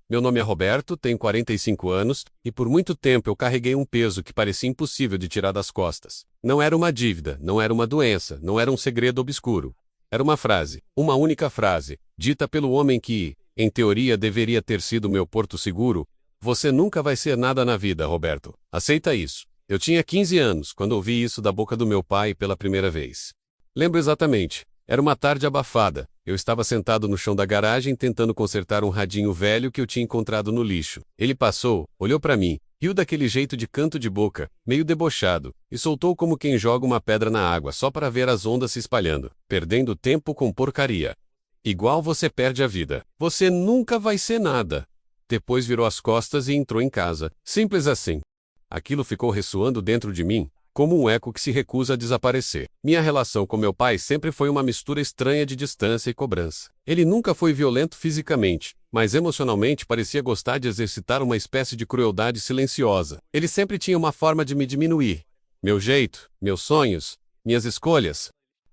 Meu nome é Roberto, tenho 45 anos, e por muito tempo eu carreguei um peso que parecia impossível de tirar das costas. Não era uma dívida, não era uma doença, não era um segredo obscuro. Era uma frase, uma única frase, dita pelo homem que, em teoria, deveria ter sido meu porto seguro. Você nunca vai ser nada na vida, Roberto. Aceita isso. Eu tinha 15 anos quando ouvi isso da boca do meu pai pela primeira vez. Lembro exatamente. Era uma tarde abafada. Eu estava sentado no chão da garagem tentando consertar um radinho velho que eu tinha encontrado no lixo. Ele passou, olhou para mim, riu daquele jeito de canto de boca, meio debochado, e soltou como quem joga uma pedra na água só para ver as ondas se espalhando, perdendo tempo com porcaria. Igual você perde a vida. Você nunca vai ser nada. Depois virou as costas e entrou em casa. Simples assim. Aquilo ficou ressoando dentro de mim, como um eco que se recusa a desaparecer. Minha relação com meu pai sempre foi uma mistura estranha de distância e cobrança. Ele nunca foi violento fisicamente, mas emocionalmente parecia gostar de exercitar uma espécie de crueldade silenciosa. Ele sempre tinha uma forma de me diminuir. Meu jeito, meus sonhos, minhas escolhas.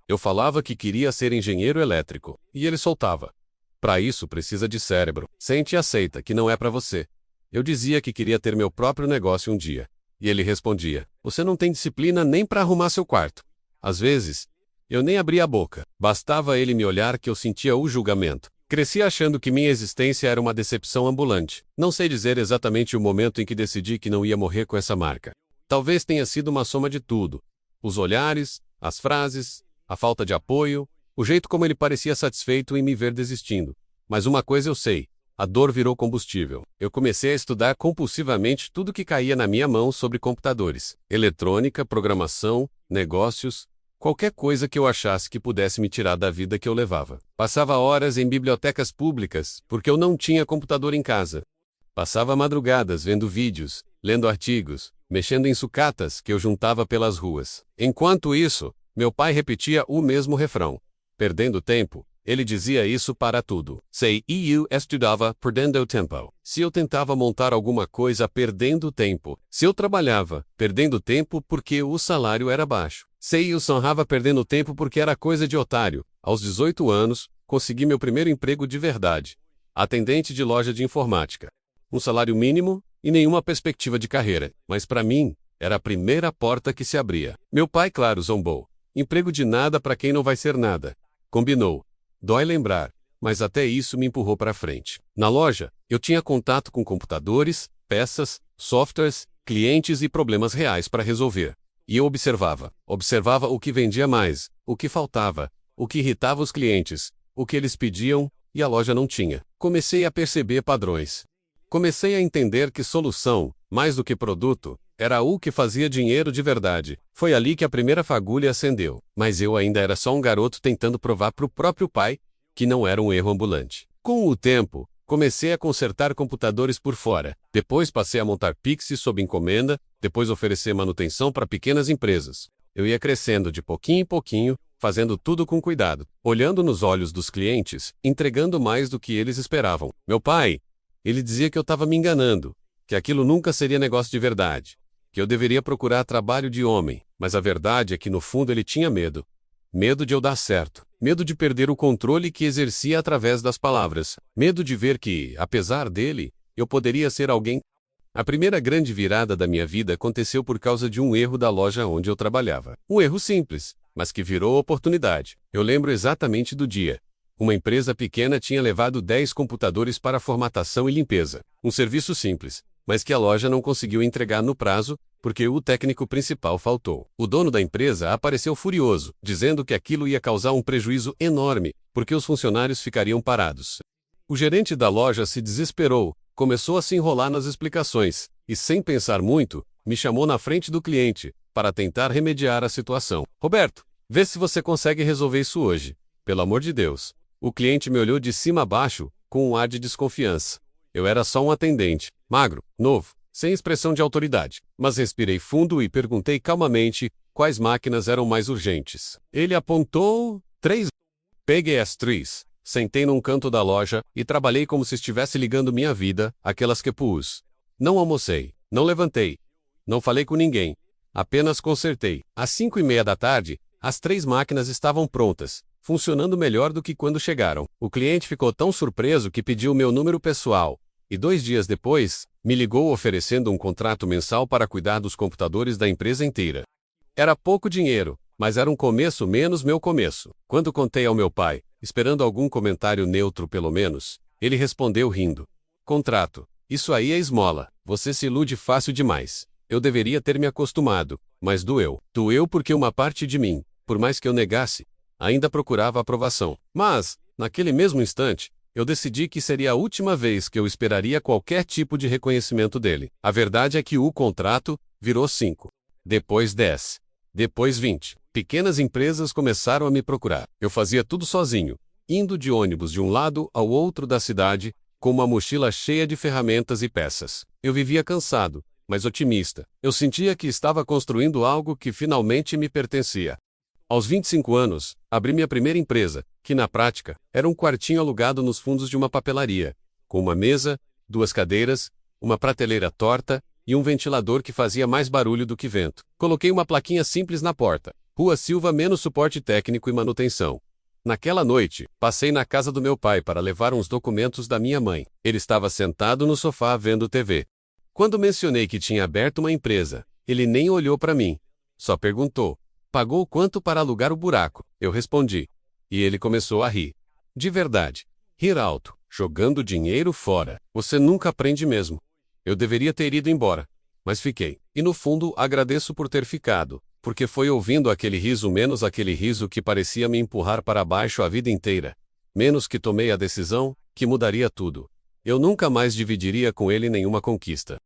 Eu falava que queria ser engenheiro elétrico, e ele soltava. Para isso precisa de cérebro. Sente e aceita que não é para você. Eu dizia que queria ter meu próprio negócio um dia. E ele respondia: você não tem disciplina nem para arrumar seu quarto. Às vezes, eu nem abria a boca. Bastava ele me olhar que eu sentia o julgamento. Cresci achando que minha existência era uma decepção ambulante. Não sei dizer exatamente o momento em que decidi que não ia morrer com essa marca. Talvez tenha sido uma soma de tudo. Os olhares, as frases, a falta de apoio, o jeito como ele parecia satisfeito em me ver desistindo. Mas uma coisa eu sei. A dor virou combustível. Eu comecei a estudar compulsivamente tudo que caía na minha mão sobre computadores, eletrônica, programação, negócios, qualquer coisa que eu achasse que pudesse me tirar da vida que eu levava. Passava horas em bibliotecas públicas, porque eu não tinha computador em casa. Passava madrugadas vendo vídeos, lendo artigos, mexendo em sucatas que eu juntava pelas ruas. Enquanto isso, meu pai repetia o mesmo refrão. Perdendo tempo. Ele dizia isso para tudo. Se eu estudava, perdendo tempo. Se eu tentava montar alguma coisa, perdendo tempo. Se eu trabalhava, perdendo tempo porque o salário era baixo. Se eu sonhava, perdendo tempo porque era coisa de otário. Aos 18 anos, consegui meu primeiro emprego de verdade. Atendente de loja de informática. Um salário mínimo e nenhuma perspectiva de carreira. Mas para mim, era a primeira porta que se abria. Meu pai, claro, zombou. Emprego de nada para quem não vai ser nada. Combinou. Dói lembrar, mas até isso me empurrou para frente. Na loja, eu tinha contato com computadores, peças, softwares, clientes e problemas reais para resolver. E eu observava o que vendia mais, o que faltava, o que irritava os clientes, o que eles pediam e a loja não tinha. Comecei a perceber padrões. Comecei a entender que solução, mais do que produto, era o que fazia dinheiro de verdade. Foi ali que a primeira fagulha acendeu. Mas eu ainda era só um garoto tentando provar para o próprio pai que não era um erro ambulante. Com o tempo, comecei a consertar computadores por fora. Depois passei a montar Pixie sob encomenda, depois oferecer manutenção para pequenas empresas. Eu ia crescendo de pouquinho em pouquinho, fazendo tudo com cuidado, olhando nos olhos dos clientes, entregando mais do que eles esperavam. Meu pai, ele dizia que eu estava me enganando, que aquilo nunca seria negócio de verdade, que eu deveria procurar trabalho de homem, mas a verdade é que no fundo ele tinha medo. Medo de eu dar certo, medo de perder o controle que exercia através das palavras, medo de ver que, apesar dele, eu poderia ser alguém. A primeira grande virada da minha vida aconteceu por causa de um erro da loja onde eu trabalhava. Um erro simples, mas que virou oportunidade. Eu lembro exatamente do dia. Uma empresa pequena tinha levado 10 computadores para formatação e limpeza. Um serviço simples, mas que a loja não conseguiu entregar no prazo, porque o técnico principal faltou. O dono da empresa apareceu furioso, dizendo que aquilo ia causar um prejuízo enorme, porque os funcionários ficariam parados. O gerente da loja se desesperou, começou a se enrolar nas explicações, e sem pensar muito, me chamou na frente do cliente, para tentar remediar a situação. Roberto, vê se você consegue resolver isso hoje. Pelo amor de Deus. O cliente me olhou de cima a baixo, com um ar de desconfiança. Eu era só um atendente, magro, novo, sem expressão de autoridade. Mas respirei fundo e perguntei calmamente quais máquinas eram mais urgentes. Ele apontou 3. Peguei as 3, sentei num canto da loja e trabalhei como se estivesse ligando minha vida, aquelas que pus. Não almocei, não levantei, não falei com ninguém, apenas consertei. Às 5:30 da tarde, as 3 máquinas estavam prontas, funcionando melhor do que quando chegaram. O cliente ficou tão surpreso que pediu meu número pessoal, E 2 dias depois, me ligou oferecendo um contrato mensal para cuidar dos computadores da empresa inteira. Era pouco dinheiro, mas era um começo menos meu começo. Quando contei ao meu pai, esperando algum comentário neutro pelo menos, ele respondeu rindo: contrato, isso aí é esmola, você se ilude fácil demais. Eu deveria ter me acostumado, mas doeu. Doeu porque uma parte de mim, por mais que eu negasse, ainda procurava aprovação. Mas, naquele mesmo instante, eu decidi que seria a última vez que eu esperaria qualquer tipo de reconhecimento dele. A verdade é que o contrato virou 5. Depois 10. Depois 20. Pequenas empresas começaram a me procurar. Eu fazia tudo sozinho, indo de ônibus de um lado ao outro da cidade, com uma mochila cheia de ferramentas e peças. Eu vivia cansado, mas otimista. Eu sentia que estava construindo algo que finalmente me pertencia. Aos 25 anos, abri minha primeira empresa, que na prática, era um quartinho alugado nos fundos de uma papelaria, com uma mesa, 2 cadeiras, uma prateleira torta e um ventilador que fazia mais barulho do que vento. Coloquei uma plaquinha simples na porta: Rua Silva menos suporte técnico e manutenção. Naquela noite, passei na casa do meu pai para levar uns documentos da minha mãe. Ele estava sentado no sofá vendo TV. Quando mencionei que tinha aberto uma empresa, ele nem olhou para mim. Só perguntou: pagou quanto para alugar o buraco? Eu respondi. E ele começou a rir. De verdade. Rir alto, jogando dinheiro fora. Você nunca aprende mesmo. Eu deveria ter ido embora, mas fiquei. E no fundo, agradeço por ter ficado, porque foi ouvindo aquele riso menos aquele riso que parecia me empurrar para baixo a vida inteira. Menos que tomei a decisão, que mudaria tudo. Eu nunca mais dividiria com ele nenhuma conquista.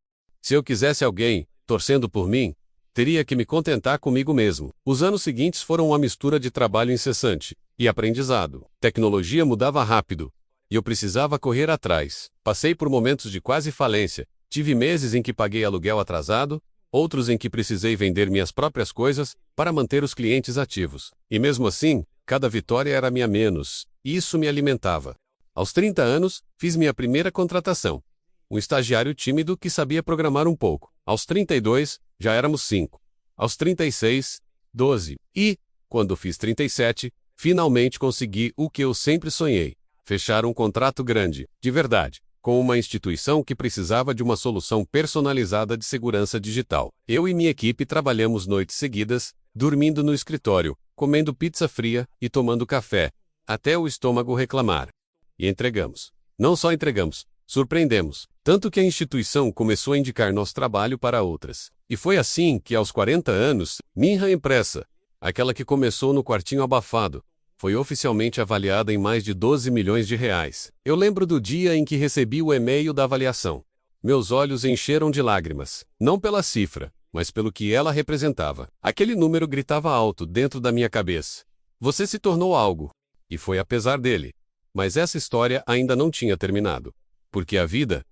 Se eu quisesse alguém, torcendo por mim, teria que me contentar comigo mesmo. Os anos seguintes foram uma mistura de trabalho incessante e aprendizado. Tecnologia mudava rápido, e eu precisava correr atrás. Passei por momentos de quase falência. Tive meses em que paguei aluguel atrasado, outros em que precisei vender minhas próprias coisas para manter os clientes ativos. E mesmo assim, cada vitória era minha menos, e isso me alimentava. Aos 30 anos, fiz minha primeira contratação. Um estagiário tímido que sabia programar um pouco. Aos 32, já éramos 5. Aos 36, 12. E, quando fiz 37, finalmente consegui o que eu sempre sonhei: fechar um contrato grande, de verdade, com uma instituição que precisava de uma solução personalizada de segurança digital. Eu e minha equipe trabalhamos noites seguidas, dormindo no escritório, comendo pizza fria e tomando café, até o estômago reclamar. E entregamos. Não só entregamos, surpreendemos. Tanto que a instituição começou a indicar nosso trabalho para outras. E foi assim que, aos 40 anos, Minha Empresa, aquela que começou no quartinho abafado, foi oficialmente avaliada em mais de 12 milhões de reais. Eu lembro do dia em que recebi o e-mail da avaliação. Meus olhos encheram de lágrimas, não pela cifra, mas pelo que ela representava. Aquele número gritava alto dentro da minha cabeça. Você se tornou algo. E foi apesar dele. Mas essa história ainda não tinha terminado. Porque a vida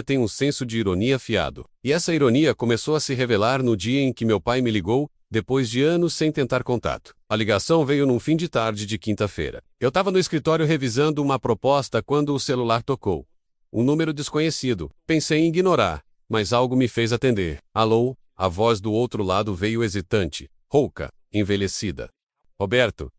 tem um senso de ironia afiado. E essa ironia começou a se revelar no dia em que meu pai me ligou, depois de anos sem tentar contato. A ligação veio num fim de tarde de quinta-feira. Eu estava no escritório revisando uma proposta quando o celular tocou. Um número desconhecido. Pensei em ignorar, mas algo me fez atender. Alô? A voz do outro lado veio hesitante, rouca, envelhecida. Roberto?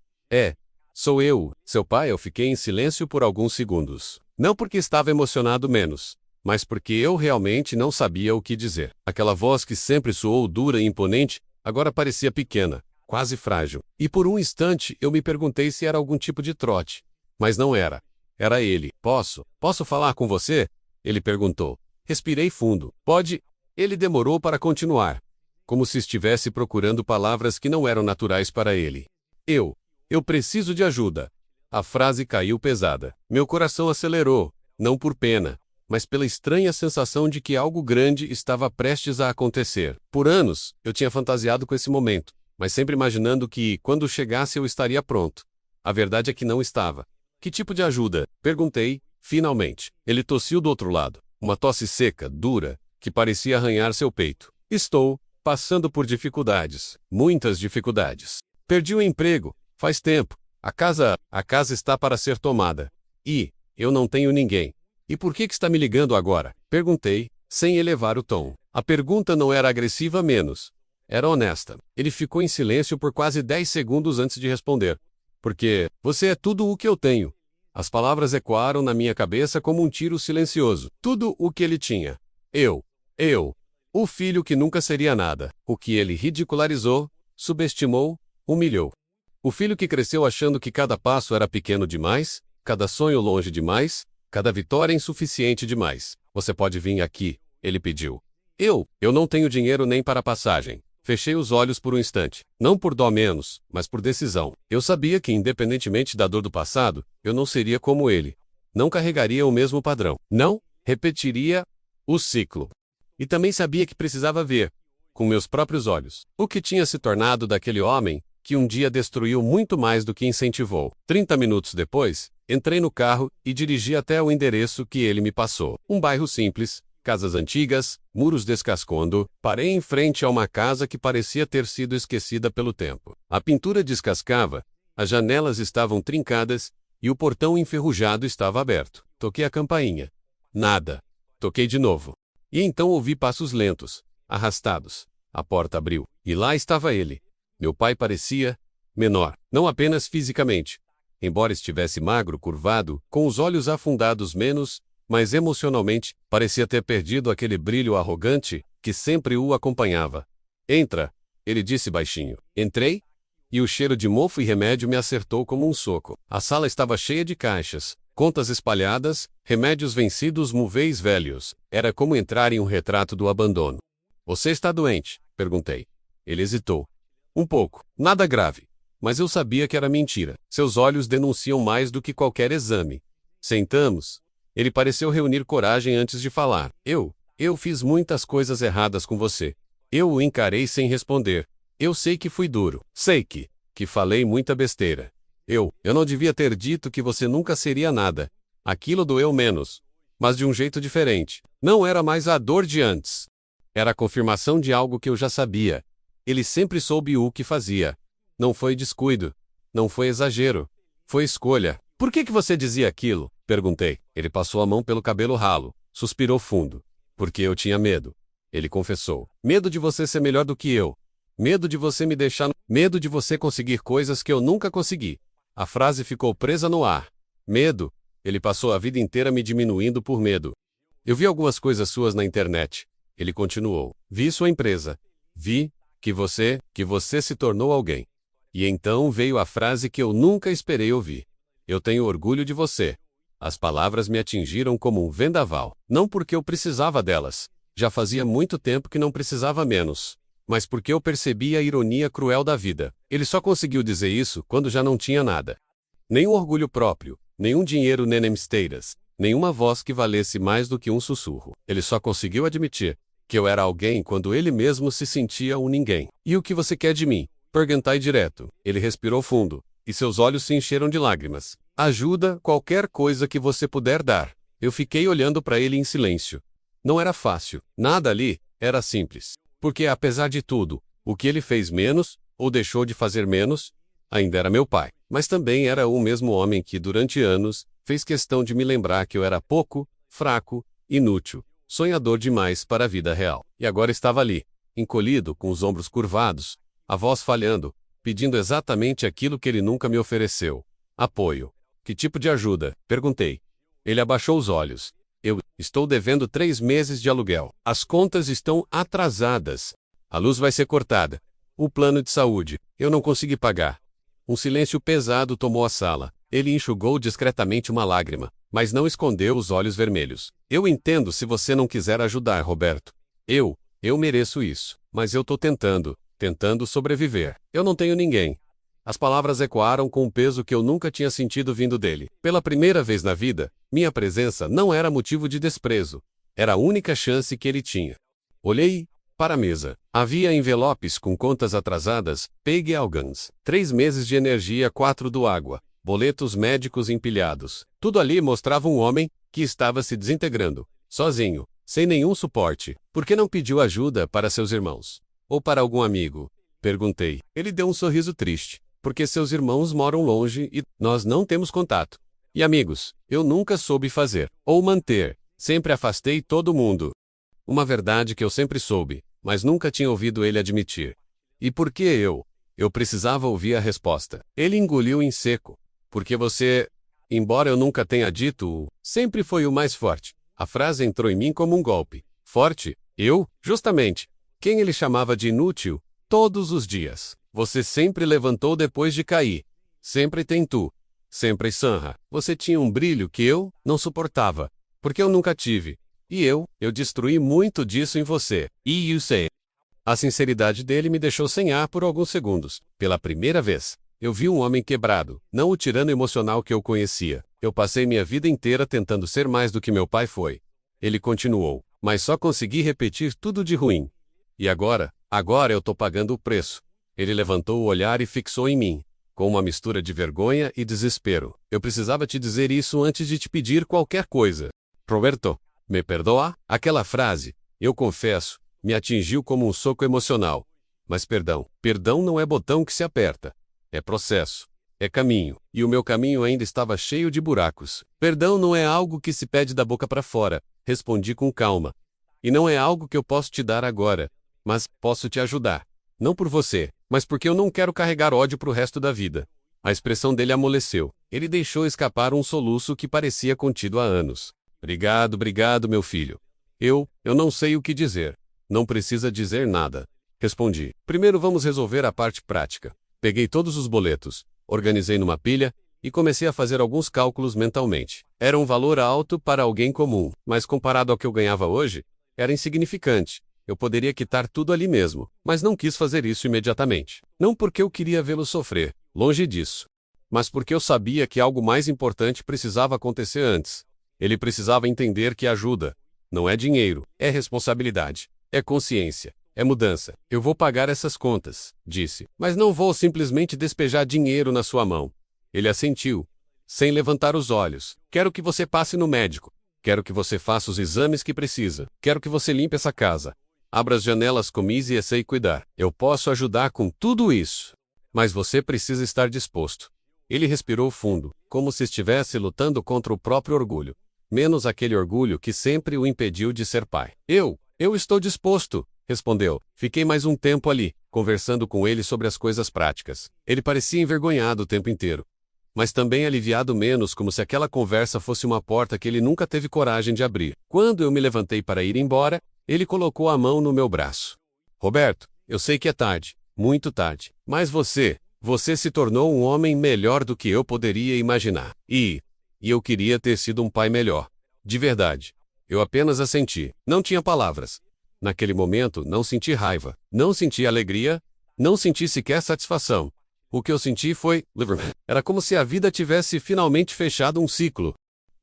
Sou eu, seu pai. Eu fiquei em silêncio por alguns segundos. Não porque estava emocionado menos, mas porque eu realmente não sabia o que dizer. Aquela voz que sempre soou dura e imponente, agora parecia pequena, quase frágil. E por um instante eu me perguntei se era algum tipo de trote. Mas não era. Era ele. Posso falar com você? Ele perguntou. Respirei fundo. Pode? Ele demorou para continuar, como se estivesse procurando palavras que não eram naturais para ele. Eu preciso de ajuda. A frase caiu pesada. Meu coração acelerou, não por pena, mas pela estranha sensação de que algo grande estava prestes a acontecer. Por anos, eu tinha fantasiado com esse momento, mas sempre imaginando que, quando chegasse, eu estaria pronto. A verdade é que não estava. Que tipo de ajuda? Perguntei, finalmente. Ele tossiu do outro lado. Uma tosse seca, dura, que parecia arranhar seu peito. Estou passando por dificuldades. Muitas dificuldades. Perdi o emprego. Faz tempo. A casa está para ser tomada. E eu não tenho ninguém. E por que está me ligando agora? Perguntei, sem elevar o tom. A pergunta não era agressiva menos. Era honesta. Ele ficou em silêncio por quase 10 segundos antes de responder. Porque você é tudo o que eu tenho. As palavras ecoaram na minha cabeça como um tiro silencioso. Tudo o que ele tinha. Eu. O filho que nunca seria nada. O que ele ridicularizou, subestimou, humilhou. O filho que cresceu achando que cada passo era pequeno demais, cada sonho longe demais, cada vitória insuficiente demais. Você pode vir aqui, ele pediu. Eu não tenho dinheiro nem para passagem. Fechei os olhos por um instante. Não por dó menos, mas por decisão. Eu sabia que, independentemente da dor do passado, eu não seria como ele. Não carregaria o mesmo padrão. Não repetiria o ciclo. E também sabia que precisava ver, com meus próprios olhos, o que tinha se tornado daquele homem que um dia destruiu muito mais do que incentivou. 30 minutos depois, entrei no carro e dirigi até o endereço que ele me passou. Um bairro simples, casas antigas, muros descascando. Parei em frente a uma casa que parecia ter sido esquecida pelo tempo. A pintura descascava, as janelas estavam trincadas e o portão enferrujado estava aberto. Toquei a campainha. Nada. Toquei de novo. E então ouvi passos lentos, arrastados. A porta abriu. E lá estava ele. Meu pai parecia menor, não apenas fisicamente. Embora estivesse magro, curvado, com os olhos afundados menos, mas emocionalmente, parecia ter perdido aquele brilho arrogante que sempre o acompanhava. Entra, ele disse baixinho. Entrei, e o cheiro de mofo e remédio me acertou como um soco. A sala estava cheia de caixas, contas espalhadas, remédios vencidos, móveis velhos. Era como entrar em um retrato do abandono. Você está doente? Perguntei. Ele hesitou. Um pouco. Nada grave. Mas eu sabia que era mentira. Seus olhos denunciam mais do que qualquer exame. Sentamos. Ele pareceu reunir coragem antes de falar. Eu fiz muitas coisas erradas com você. Eu o encarei sem responder. Eu sei que fui duro. Sei que falei muita besteira. Eu não devia ter dito que você nunca seria nada. Aquilo doeu menos. Mas de um jeito diferente. Não era mais a dor de antes. Era a confirmação de algo que eu já sabia. Ele sempre soube o que fazia. Não foi descuido. Não foi exagero. Foi escolha. Por que você dizia aquilo? Perguntei. Ele passou a mão pelo cabelo ralo. Suspirou fundo. Porque eu tinha medo. Ele confessou. Medo de você ser melhor do que eu. Medo de você me deixar. Medo de você conseguir coisas que eu nunca consegui. A frase ficou presa no ar. Medo. Ele passou a vida inteira me diminuindo por medo. Eu vi algumas coisas suas na internet. Ele continuou. Vi sua empresa. Vi que você se tornou alguém. E então veio a frase que eu nunca esperei ouvir. Eu tenho orgulho de você. As palavras me atingiram como um vendaval. Não porque eu precisava delas. Já fazia muito tempo que não precisava menos. Mas porque eu percebi a ironia cruel da vida. Ele só conseguiu dizer isso quando já não tinha nada. Nenhum orgulho próprio, nenhum dinheiro nem esteiras, nenhuma voz que valesse mais do que um sussurro. Ele só conseguiu admitir que eu era alguém quando ele mesmo se sentia um ninguém. E o que você quer de mim? Perguntai direto. Ele respirou fundo, e seus olhos se encheram de lágrimas. Ajuda, qualquer coisa que você puder dar. Eu fiquei olhando para ele em silêncio. Não era fácil. Nada ali era simples. Porque, apesar de tudo, o que ele fez menos, ou deixou de fazer menos, ainda era meu pai. Mas também era o mesmo homem que, durante anos, fez questão de me lembrar que eu era pouco, fraco, inútil, sonhador demais para a vida real. E agora estava ali, encolhido, com os ombros curvados, a voz falhando, pedindo exatamente aquilo que ele nunca me ofereceu. Apoio. Que tipo de ajuda? Perguntei. Ele abaixou os olhos. Eu estou devendo 3 meses de aluguel. As contas estão atrasadas. A luz vai ser cortada. O plano de saúde. Eu não consegui pagar. Um silêncio pesado tomou a sala. Ele enxugou discretamente uma lágrima, mas não escondeu os olhos vermelhos. Eu entendo se você não quiser ajudar, Roberto. Eu mereço isso. Mas eu tô tentando sobreviver. Eu não tenho ninguém. As palavras ecoaram com um peso que eu nunca tinha sentido vindo dele. Pela primeira vez na vida, minha presença não era motivo de desprezo. Era a única chance que ele tinha. Olhei para a mesa. Havia envelopes com contas atrasadas, Peg Algans, 3 meses de energia, 4 do água, boletos médicos empilhados. Tudo ali mostrava um homem que estava se desintegrando, sozinho, sem nenhum suporte. Por que não pediu ajuda para seus irmãos? Ou para algum amigo? Perguntei. Ele deu um sorriso triste. Porque seus irmãos moram longe e nós não temos contato. E amigos, eu nunca soube fazer, ou manter. Sempre afastei todo mundo. Uma verdade que eu sempre soube, mas nunca tinha ouvido ele admitir. E por que eu? Eu precisava ouvir a resposta. Ele engoliu em seco. Porque você... Embora eu nunca tenha dito sempre foi o mais forte. A frase entrou em mim como um golpe. Forte? Eu? Justamente. Quem ele chamava de inútil? Todos os dias. Você sempre levantou depois de cair. Sempre tentou. Sempre sanha. Você tinha um brilho que eu não suportava. Porque eu nunca tive. E eu destruí muito disso em você. E you say. A sinceridade dele me deixou sem ar por alguns segundos. Pela primeira vez, eu vi um homem quebrado, não o tirano emocional que eu conhecia. Eu passei minha vida inteira tentando ser mais do que meu pai foi. Ele continuou, mas só consegui repetir tudo de ruim. E agora eu tô pagando o preço. Ele levantou o olhar e fixou em mim, com uma mistura de vergonha e desespero. Eu precisava te dizer isso antes de te pedir qualquer coisa. Roberto, me perdoa? Aquela frase, eu confesso, me atingiu como um soco emocional. Mas perdão não é botão que se aperta. É processo. É caminho. E o meu caminho ainda estava cheio de buracos. Perdão não é algo que se pede da boca para fora, respondi com calma. E não é algo que eu posso te dar agora. Mas posso te ajudar. Não por você, mas porque eu não quero carregar ódio pro resto da vida. A expressão dele amoleceu. Ele deixou escapar um soluço que parecia contido há anos. Obrigado, meu filho. Eu não sei o que dizer. Não precisa dizer nada. Respondi. Primeiro vamos resolver a parte prática. Peguei todos os boletos, organizei numa pilha e comecei a fazer alguns cálculos mentalmente. Era um valor alto para alguém comum, mas comparado ao que eu ganhava hoje, era insignificante. Eu poderia quitar tudo ali mesmo, mas não quis fazer isso imediatamente. Não porque eu queria vê-lo sofrer, longe disso. Mas porque eu sabia que algo mais importante precisava acontecer antes. Ele precisava entender que ajuda não é dinheiro, é responsabilidade. É consciência. É mudança. Eu vou pagar essas contas, disse. Mas não vou simplesmente despejar dinheiro na sua mão. Ele assentiu, sem levantar os olhos. Quero que você passe no médico. Quero que você faça os exames que precisa. Quero que você limpe essa casa. Abra as janelas com Izzy e sei cuidar. Eu posso ajudar com tudo isso. Mas você precisa estar disposto. Ele respirou fundo, como se estivesse lutando contra o próprio orgulho. Menos aquele orgulho que sempre o impediu de ser pai. Eu estou disposto, respondeu. Fiquei mais um tempo ali, conversando com ele sobre as coisas práticas. Ele parecia envergonhado o tempo inteiro. Mas também aliviado menos, como se aquela conversa fosse uma porta que ele nunca teve coragem de abrir. Quando eu me levantei para ir embora, ele colocou a mão no meu braço. Roberto, eu sei que é tarde, muito tarde, mas você se tornou um homem melhor do que eu poderia imaginar. E eu queria ter sido um pai melhor. De verdade. Eu apenas assenti. Não tinha palavras. Naquele momento, não senti raiva. Não senti alegria. Não senti sequer satisfação. O que eu senti foi... Era como se a vida tivesse finalmente fechado um ciclo.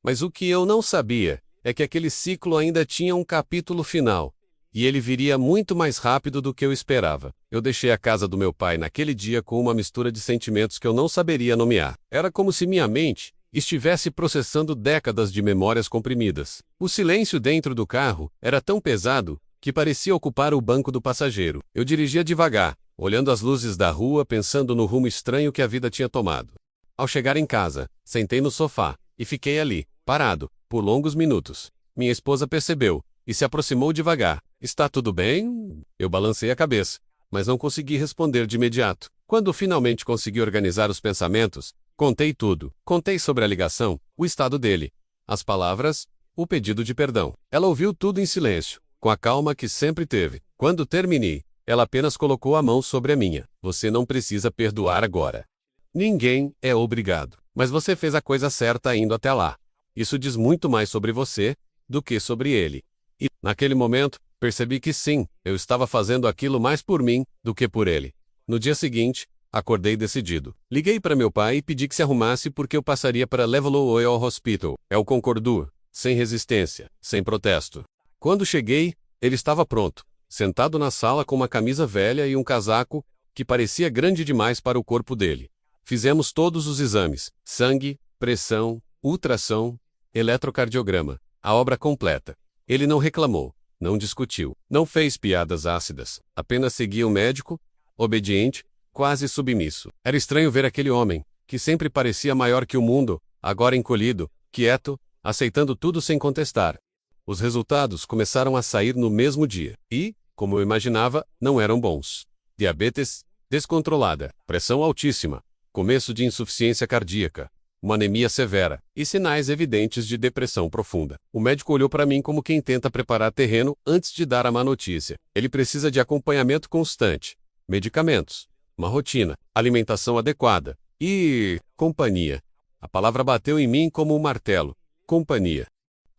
Mas o que eu não sabia é que aquele ciclo ainda tinha um capítulo final. E ele viria muito mais rápido do que eu esperava. Eu deixei a casa do meu pai naquele dia com uma mistura de sentimentos que eu não saberia nomear. Era como se minha mente estivesse processando décadas de memórias comprimidas. O silêncio dentro do carro era tão pesado que parecia ocupar o banco do passageiro. Eu dirigia devagar, olhando as luzes da rua, pensando no rumo estranho que a vida tinha tomado. Ao chegar em casa, sentei no sofá e fiquei ali, parado, por longos minutos. Minha esposa percebeu e se aproximou devagar. Está tudo bem? Eu balancei a cabeça, mas não consegui responder de imediato. Quando finalmente consegui organizar os pensamentos, contei tudo. Contei sobre a ligação, o estado dele, as palavras, o pedido de perdão. Ela ouviu tudo em silêncio, com a calma que sempre teve. Quando terminei, ela apenas colocou a mão sobre a minha. Você não precisa perdoar agora. Ninguém é obrigado. Mas você fez a coisa certa indo até lá. Isso diz muito mais sobre você do que sobre ele. E, naquele momento, percebi que sim, eu estava fazendo aquilo mais por mim do que por ele. No dia seguinte, acordei decidido. Liguei para meu pai e pedi que se arrumasse porque eu passaria para Levallois Royal Hospital. El concordou, sem resistência, sem protesto. Quando cheguei, ele estava pronto, sentado na sala com uma camisa velha e um casaco que parecia grande demais para o corpo dele. Fizemos todos os exames: sangue, pressão, ultrassom, eletrocardiograma, a obra completa. Ele não reclamou, não discutiu, não fez piadas ácidas, apenas seguia o médico, obediente, quase submisso. Era estranho ver aquele homem, que sempre parecia maior que o mundo, agora encolhido, quieto, aceitando tudo sem contestar. Os resultados começaram a sair no mesmo dia, e, como eu imaginava, não eram bons. Diabetes descontrolada, pressão altíssima, começo de insuficiência cardíaca, uma anemia severa e sinais evidentes de depressão profunda. O médico olhou para mim como quem tenta preparar terreno antes de dar a má notícia. Ele precisa de acompanhamento constante, medicamentos, uma rotina, alimentação adequada e companhia. A palavra bateu em mim como um martelo. Companhia.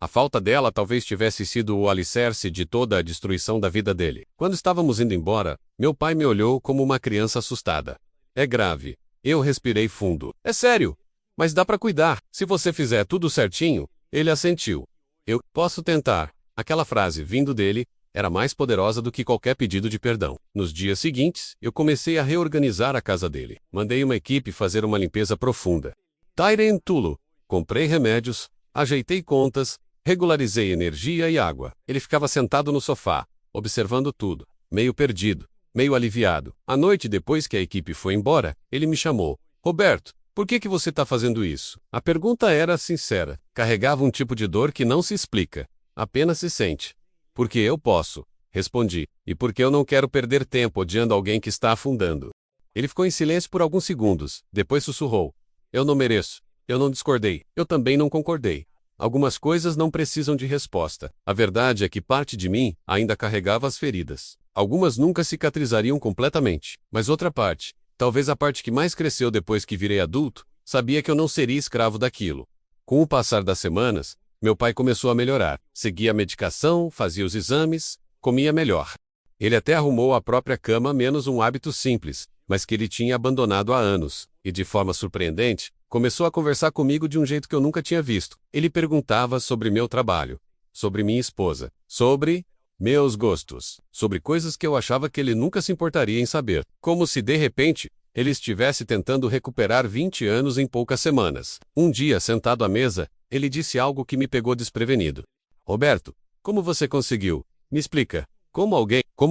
A falta dela talvez tivesse sido o alicerce de toda a destruição da vida dele. Quando estávamos indo embora, meu pai me olhou como uma criança assustada. É grave. Eu respirei fundo. É sério. Mas dá para cuidar. Se você fizer tudo certinho, ele assentiu. Eu posso tentar. Aquela frase, vindo dele, era mais poderosa do que qualquer pedido de perdão. Nos dias seguintes, eu comecei a reorganizar a casa dele. Mandei uma equipe fazer uma limpeza profunda. Tirei tudo. Comprei remédios, ajeitei contas, regularizei energia e água. Ele ficava sentado no sofá, observando tudo, meio perdido, meio aliviado. À noite, depois que a equipe foi embora, ele me chamou. Roberto, por que você está fazendo isso? A pergunta era sincera. Carregava um tipo de dor que não se explica, apenas se sente. Porque eu posso, respondi, e porque eu não quero perder tempo odiando alguém que está afundando. Ele ficou em silêncio por alguns segundos, depois sussurrou. Eu não mereço. Eu não discordei. Eu também não concordei. Algumas coisas não precisam de resposta. A verdade é que parte de mim ainda carregava as feridas. Algumas nunca cicatrizariam completamente, mas outra parte, talvez a parte que mais cresceu depois que virei adulto, sabia que eu não seria escravo daquilo. Com o passar das semanas, meu pai começou a melhorar. Seguia a medicação, fazia os exames, comia melhor. Ele até arrumou a própria cama, menos um hábito simples, mas que ele tinha abandonado há anos, e de forma surpreendente, começou a conversar comigo de um jeito que eu nunca tinha visto. Ele perguntava sobre meu trabalho, sobre minha esposa, sobre meus gostos, sobre coisas que eu achava que ele nunca se importaria em saber. Como se, de repente, ele estivesse tentando recuperar 20 anos em poucas semanas. Um dia, sentado à mesa, ele disse algo que me pegou desprevenido. Roberto, como você conseguiu? Me explica. Como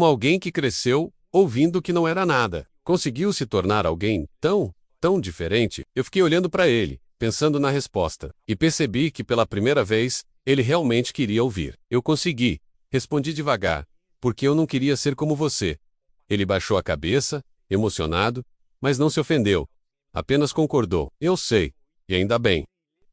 alguém que cresceu, ouvindo que não era nada, conseguiu se tornar alguém tão diferente? Eu fiquei olhando para ele, pensando na resposta, e percebi que pela primeira vez, ele realmente queria ouvir. Eu consegui, respondi devagar, porque eu não queria ser como você. Ele baixou a cabeça, emocionado, mas não se ofendeu. Apenas concordou. Eu sei, e ainda bem.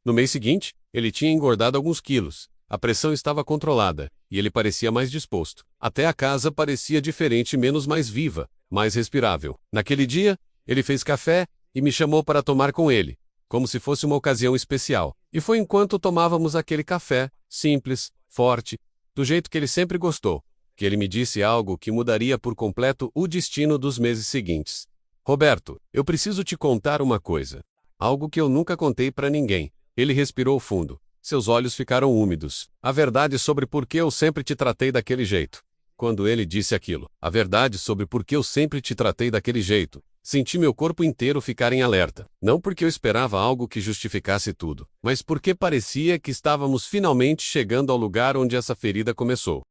No mês seguinte, ele tinha engordado alguns quilos. A pressão estava controlada, e ele parecia mais disposto. Até a casa parecia diferente, mais viva, mais respirável. Naquele dia, ele fez café e me chamou para tomar com ele, como se fosse uma ocasião especial. E foi enquanto tomávamos aquele café, simples, forte, do jeito que ele sempre gostou, que ele me disse algo que mudaria por completo o destino dos meses seguintes. Roberto, eu preciso te contar uma coisa. Algo que eu nunca contei para ninguém. Ele respirou fundo. Seus olhos ficaram úmidos. A verdade sobre por que eu sempre te tratei daquele jeito. Quando ele disse aquilo, a verdade sobre por que eu sempre te tratei daquele jeito, senti meu corpo inteiro ficar em alerta. Não porque eu esperava algo que justificasse tudo, mas porque parecia que estávamos finalmente chegando ao lugar onde essa ferida começou.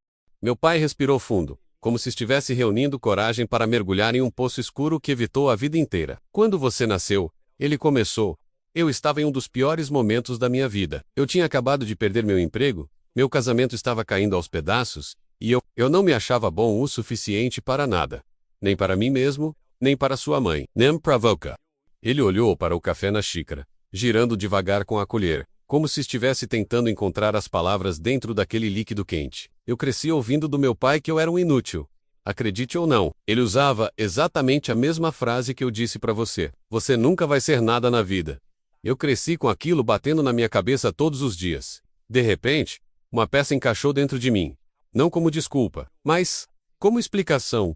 Meu pai respirou fundo, como se estivesse reunindo coragem para mergulhar em um poço escuro que evitou a vida inteira. Quando você nasceu, ele começou. Eu estava em um dos piores momentos da minha vida. Eu tinha acabado de perder meu emprego, meu casamento estava caindo aos pedaços, e eu não me achava bom o suficiente para nada. Nem para mim mesmo, nem para sua mãe. Nem provoca. Ele olhou para o café na xícara, girando devagar com a colher, como se estivesse tentando encontrar as palavras dentro daquele líquido quente. Eu cresci ouvindo do meu pai que eu era um inútil. Acredite ou não, ele usava exatamente a mesma frase que eu disse para você. Você nunca vai ser nada na vida. Eu cresci com aquilo batendo na minha cabeça todos os dias. De repente, uma peça encaixou dentro de mim. Não como desculpa, mas como explicação.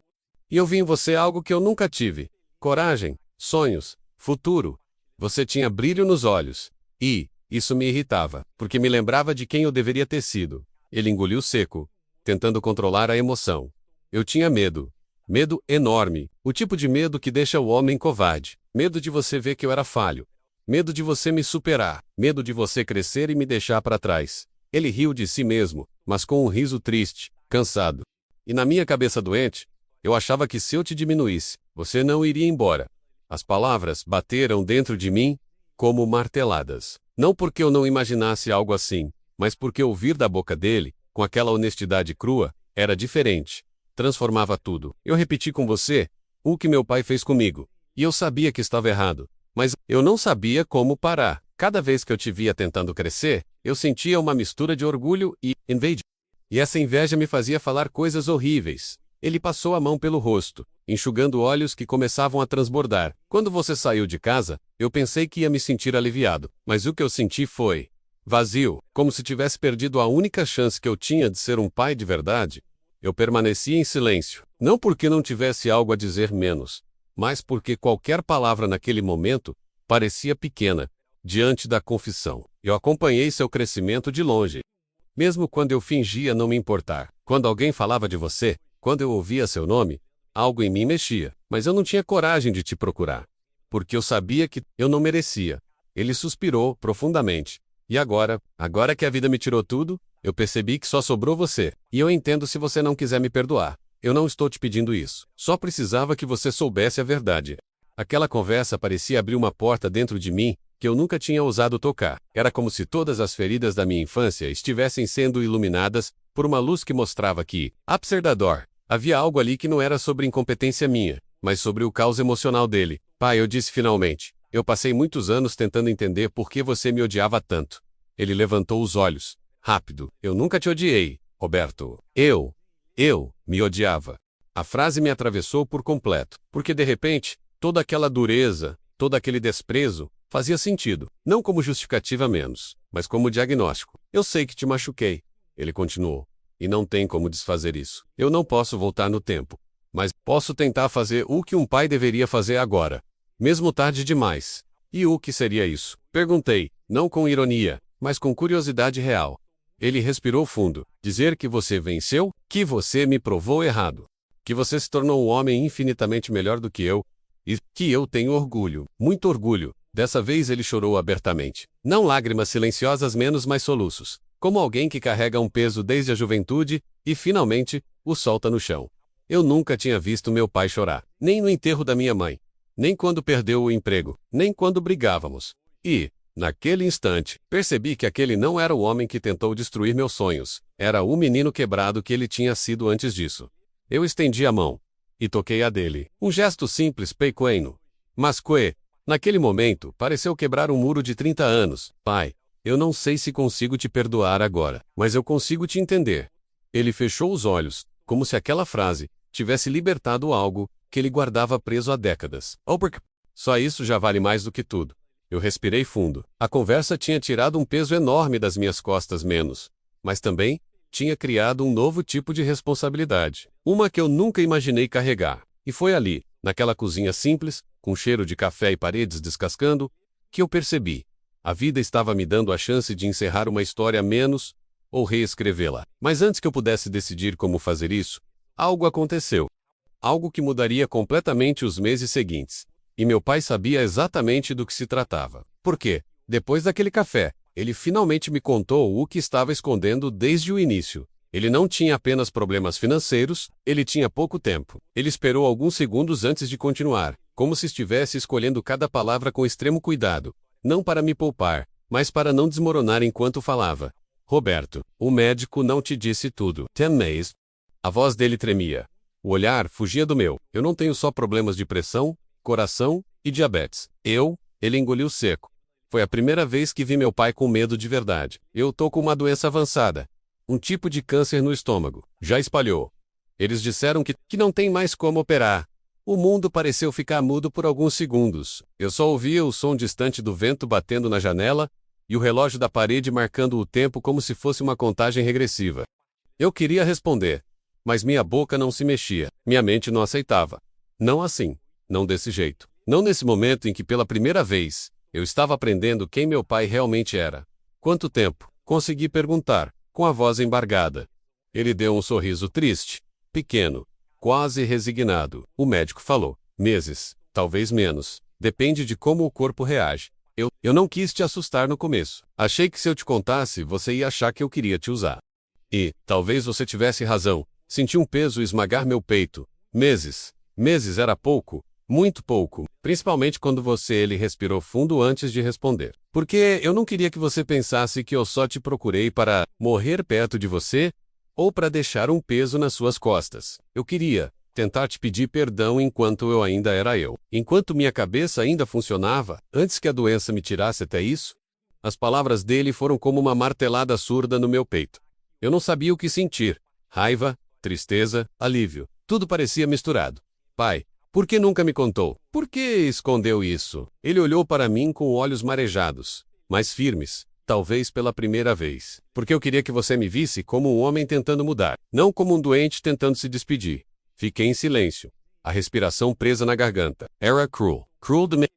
E eu vi em você algo que eu nunca tive. Coragem, sonhos, futuro. Você tinha brilho nos olhos. E isso me irritava, porque me lembrava de quem eu deveria ter sido. Ele engoliu seco, tentando controlar a emoção. Eu tinha medo. Medo enorme. O tipo de medo que deixa o homem covarde. Medo de você ver que eu era falho. Medo de você me superar. Medo de você crescer e me deixar para trás. Ele riu de si mesmo, mas com um riso triste, cansado. E na minha cabeça doente, eu achava que se eu te diminuísse, você não iria embora. As palavras bateram dentro de mim, como marteladas. Não porque eu não imaginasse algo assim, mas porque ouvir da boca dele, com aquela honestidade crua, era diferente. Transformava tudo. Eu repeti com você o que meu pai fez comigo. E eu sabia que estava errado. Mas eu não sabia como parar. Cada vez que eu te via tentando crescer, eu sentia uma mistura de orgulho e inveja. E essa inveja me fazia falar coisas horríveis. Ele passou a mão pelo rosto, enxugando olhos que começavam a transbordar. Quando você saiu de casa, eu pensei que ia me sentir aliviado, mas o que eu senti foi vazio, como se tivesse perdido a única chance que eu tinha de ser um pai de verdade. Eu permaneci em silêncio, não porque não tivesse algo a dizer menos, mas porque qualquer palavra naquele momento parecia pequena diante da confissão. Eu acompanhei seu crescimento de longe. Mesmo quando eu fingia não me importar, quando alguém falava de você, quando eu ouvia seu nome, algo em mim mexia, mas eu não tinha coragem de te procurar, porque eu sabia que eu não merecia. Ele suspirou profundamente. E agora que a vida me tirou tudo, eu percebi que só sobrou você. E eu entendo se você não quiser me perdoar. Eu não estou te pedindo isso. Só precisava que você soubesse a verdade. Aquela conversa parecia abrir uma porta dentro de mim que eu nunca tinha ousado tocar. Era como se todas as feridas da minha infância estivessem sendo iluminadas por uma luz que mostrava que, apesar da dor, havia algo ali que não era sobre incompetência minha, mas sobre o caos emocional dele. Pai, eu disse finalmente, eu passei muitos anos tentando entender por que você me odiava tanto. Ele levantou os olhos. Rápido. Eu nunca te odiei, Roberto. Eu me odiava. A frase me atravessou por completo, porque de repente, toda aquela dureza, todo aquele desprezo, fazia sentido, não como justificativa menos, mas como diagnóstico. Eu sei que te machuquei, ele continuou, e não tem como desfazer isso. Eu não posso voltar no tempo, mas posso tentar fazer o que um pai deveria fazer agora, mesmo tarde demais. E o que seria isso? Perguntei, não com ironia, mas com curiosidade real. Ele respirou fundo. Dizer que você venceu, que você me provou errado, que você se tornou um homem infinitamente melhor do que eu, e que eu tenho orgulho, muito orgulho. Dessa vez ele chorou abertamente. Não lágrimas silenciosas menos mais soluços. Como alguém que carrega um peso desde a juventude e, finalmente, o solta no chão. Eu nunca tinha visto meu pai chorar. Nem no enterro da minha mãe. Nem quando perdeu o emprego. Nem quando brigávamos. E, naquele instante, percebi que aquele não era o homem que tentou destruir meus sonhos. Era o menino quebrado que ele tinha sido antes disso. Eu estendi a mão. E toquei a dele. Um gesto simples, pequeno. Mas naquele momento, pareceu quebrar um muro de 30 anos. Pai, eu não sei se consigo te perdoar agora, mas eu consigo te entender. Ele fechou os olhos, como se aquela frase tivesse libertado algo que ele guardava preso há décadas. Só isso já vale mais do que tudo. Eu respirei fundo. A conversa tinha tirado um peso enorme das minhas costas menos, mas também tinha criado um novo tipo de responsabilidade. Uma que eu nunca imaginei carregar. E foi ali, naquela cozinha simples, com cheiro de café e paredes descascando, que eu percebi. A vida estava me dando a chance de encerrar uma história menos, ou reescrevê-la. Mas antes que eu pudesse decidir como fazer isso, algo aconteceu. Algo que mudaria completamente os meses seguintes. E meu pai sabia exatamente do que se tratava. Porque, depois daquele café, ele finalmente me contou o que estava escondendo desde o início. Ele não tinha apenas problemas financeiros, ele tinha pouco tempo. Ele esperou alguns segundos antes de continuar, como se estivesse escolhendo cada palavra com extremo cuidado, não para me poupar, mas para não desmoronar enquanto falava. Roberto, o médico não te disse tudo. 10 meses. A voz dele tremia. O olhar fugia do meu. Eu não tenho só problemas de pressão, coração e diabetes. Ele engoliu seco. Foi a primeira vez que vi meu pai com medo de verdade. Eu tô com uma doença avançada. Um tipo de câncer no estômago. Já espalhou. Eles disseram que não tem mais como operar. O mundo pareceu ficar mudo por alguns segundos. Eu só ouvia o som distante do vento batendo na janela e o relógio da parede marcando o tempo como se fosse uma contagem regressiva. Eu queria responder, mas minha boca não se mexia. Minha mente não aceitava. Não assim. Não desse jeito. Não nesse momento em que pela primeira vez eu estava aprendendo quem meu pai realmente era. Quanto tempo? Consegui perguntar, com a voz embargada. Ele deu um sorriso triste, pequeno, quase resignado. O médico falou, meses, talvez menos. Depende de como o corpo reage. Eu não quis te assustar no começo. Achei que se eu te contasse, você ia achar que eu queria te usar. E, talvez você tivesse razão. Senti um peso esmagar meu peito. Meses. Meses era pouco. Muito pouco, principalmente quando ele respirou fundo antes de responder. Porque eu não queria que você pensasse que eu só te procurei para morrer perto de você ou para deixar um peso nas suas costas. Eu queria tentar te pedir perdão enquanto eu ainda era eu. Enquanto minha cabeça ainda funcionava, antes que a doença me tirasse até isso, As palavras dele foram como uma martelada surda no meu peito. Eu não sabia o que sentir. Raiva, tristeza, alívio. Tudo parecia misturado. Pai, por que nunca me contou? Por que escondeu isso? Ele olhou para mim com olhos marejados, mas firmes, talvez pela primeira vez. Porque eu queria que você me visse como um homem tentando mudar, não como um doente tentando se despedir. Fiquei em silêncio, a respiração presa na garganta. Era cruel. Cruel de mim.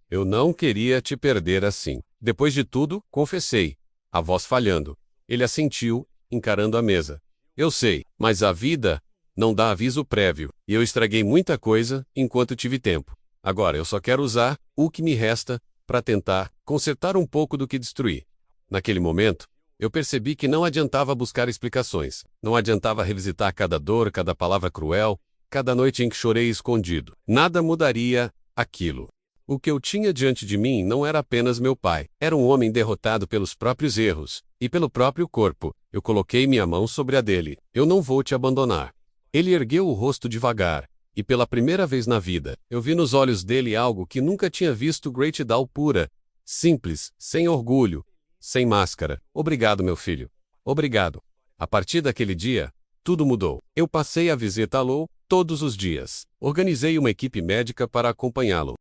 Eu não queria te perder assim. Depois de tudo, confessei, a voz falhando. Ele assentiu, encarando a mesa. Eu sei, mas a vida não dá aviso prévio, e eu estraguei muita coisa enquanto tive tempo. Agora eu só quero usar o que me resta para tentar consertar um pouco do que destruí. Naquele momento, eu percebi que não adiantava buscar explicações. Não adiantava revisitar cada dor, cada palavra cruel, cada noite em que chorei escondido. Nada mudaria aquilo. O que eu tinha diante de mim não era apenas meu pai. Era um homem derrotado pelos próprios erros e pelo próprio corpo. Eu coloquei minha mão sobre a dele. Eu não vou te abandonar. Ele ergueu o rosto devagar, e pela primeira vez na vida, eu vi nos olhos dele algo que nunca tinha visto: gratidão pura, simples, sem orgulho, sem máscara. Obrigado, meu filho. Obrigado. A partir daquele dia, tudo mudou. Eu passei a visitá-lo todos os dias. Organizei uma equipe médica para acompanhá-lo.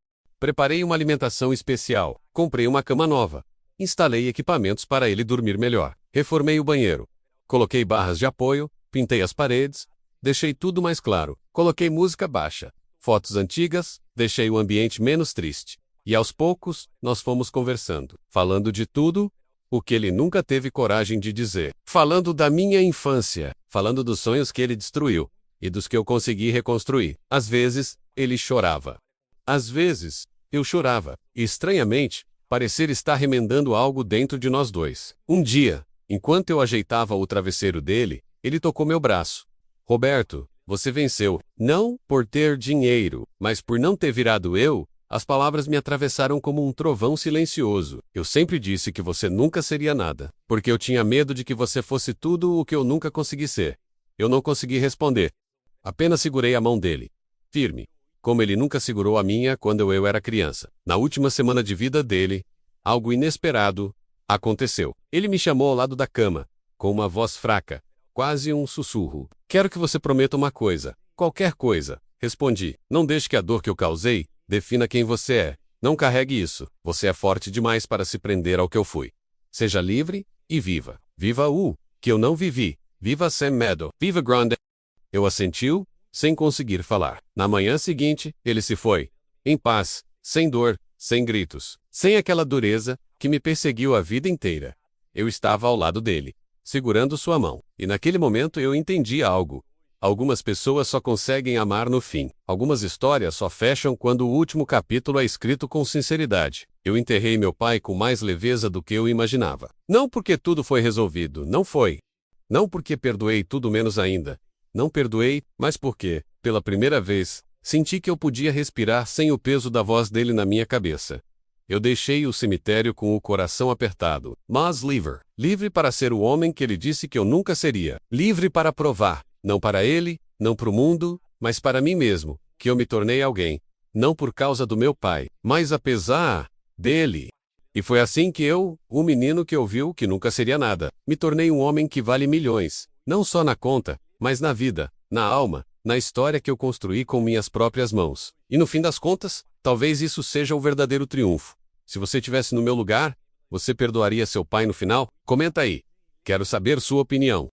Preparei uma alimentação especial. Comprei uma cama nova. Instalei equipamentos para ele dormir melhor. Reformei o banheiro. Coloquei barras de apoio, pintei as paredes, deixei tudo mais claro. Coloquei música baixa, fotos antigas, deixei o ambiente menos triste. E aos poucos, nós fomos conversando, falando de tudo o que ele nunca teve coragem de dizer. Falando da minha infância, falando dos sonhos que ele destruiu e dos que eu consegui reconstruir. Às vezes, ele chorava. Às vezes, eu chorava, e estranhamente, parecer estar remendando algo dentro de nós dois. Um dia, enquanto eu ajeitava o travesseiro dele, ele tocou meu braço. Roberto, você venceu, não por ter dinheiro, mas por não ter virado eu. As palavras me atravessaram como um trovão silencioso. Eu sempre disse que você nunca seria nada, porque eu tinha medo de que você fosse tudo o que eu nunca consegui ser. Eu não consegui responder. Apenas segurei a mão dele, firme, como ele nunca segurou a minha quando eu era criança. Na última semana de vida dele, algo inesperado aconteceu. Ele me chamou ao lado da cama, com uma voz fraca, quase um sussurro. Quero que você prometa uma coisa, qualquer coisa. Respondi. Não deixe que a dor que eu causei defina quem você é. Não carregue isso. Você é forte demais para se prender ao que eu fui. Seja livre e viva. Viva o que eu não vivi. Viva sem medo. Viva grande. Eu assentiu, sem conseguir falar. Na manhã seguinte, ele se foi. Em paz, sem dor, sem gritos, sem aquela dureza que me perseguiu a vida inteira. Eu estava ao lado dele, segurando sua mão. E naquele momento eu entendi algo. Algumas pessoas só conseguem amar no fim. Algumas histórias só fecham quando o último capítulo é escrito com sinceridade. Eu enterrei meu pai com mais leveza do que eu imaginava. Não porque tudo foi resolvido, não foi. Não porque perdoei tudo menos ainda. Não perdoei, mas porque, pela primeira vez, senti que eu podia respirar sem o peso da voz dele na minha cabeça. Eu deixei o cemitério com o coração apertado, mas livre. Livre para ser o homem que ele disse que eu nunca seria. Livre para provar, não para ele, não para o mundo, mas para mim mesmo, que eu me tornei alguém. Não por causa do meu pai, mas apesar dele. E foi assim que eu, o menino que ouviu que nunca seria nada, me tornei um homem que vale milhões, não só na conta, mas na vida, na alma, na história que eu construí com minhas próprias mãos. E no fim das contas, talvez isso seja o verdadeiro triunfo. Se você estivesse no meu lugar, você perdoaria seu pai no final? Comenta aí. Quero saber sua opinião.